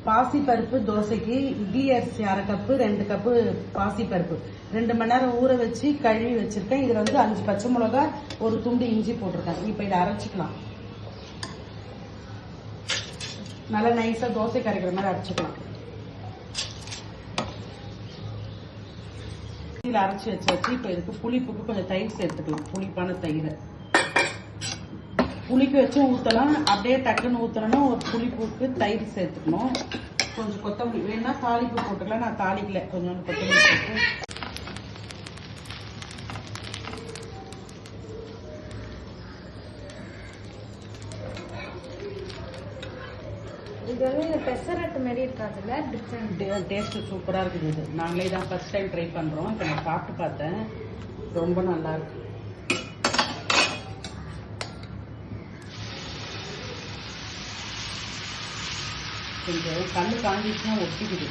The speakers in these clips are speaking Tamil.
பாசி பருப்பு தோசைக்கு இட்லி அரிசி 1/2 கப்பு 2 கப்பு பாசி பருப்பு 2 மணி நேரம் ஊற வச்சு கழுவி வச்சிருக்கேன். இதுல வந்து 5 பச்சை மிளகா, ஒரு துண்டு இஞ்சி போட்டிருக்கேன். இப்ப இதை அரைச்சிக்கலாம். நல்லா நைஸா தோசை கரைக்கிற மாதிரி அரைச்சிக்கலாம். இதில் அரைச்சி வச்சாச்சு. இப்ப இதுக்கு புளிப்புக்கு கொஞ்சம் தயிர் சேர்த்துக்கலாம். புளிப்பான தயிரை புளிக்க வச்சு ஊற்றலாம். அப்படியே டக்குன்னு ஊற்றணும்னா ஒரு புளிப்புக்கு தயிர் சேர்த்துக்கணும். கொஞ்சம் கொத்தமல்லி வேணா தாளிப்பு போட்டுக்கலாம். நான் தாளிக்கல, கொஞ்சோண்டு கொத்தமல்லி போட்டு இது வந்து பெசரட் மாதிரி இருக்காதுல்ல, டிஃப்ரெண்ட் டேஸ்ட் சூப்பராக இருக்குது. இது நாங்களே தான் ஃபர்ஸ்ட் டைம் ட்ரை பண்ணுறோம். இப்போ நான் சாப்பிட்டு பார்த்தேன், ரொம்ப நல்லா இருக்கு. கொஞ்சம் கண்ணு காஞ்சிச்சுன்னா ஒட்டிக்குது.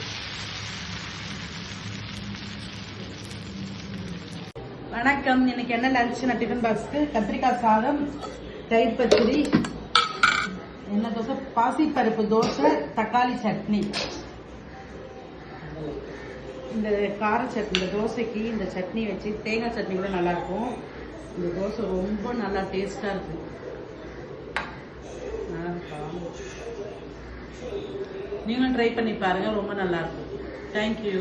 வணக்கம். இன்னைக்கு என்ன லஞ்ச்? நான் டிஃபன் பாக்ஸ்க்கு கத்திரிக்காய் சாதம், தயிர் பச்சடி, என்ன தோசை, பாசிப்பருப்பு தோசை, தக்காளி சட்னி. இந்த கார சட்னி, இந்த தோசைக்கு இந்த சட்னி வச்சு தேங்காய் சட்னி கூட நல்லா இருக்கும். இந்த தோசை ரொம்ப நல்லா டேஸ்டா இருக்கு. நீங்களும் ட்ரை பண்ணி பாருங்க, ரொம்ப நல்லா இருக்கும். தேங்க்யூ.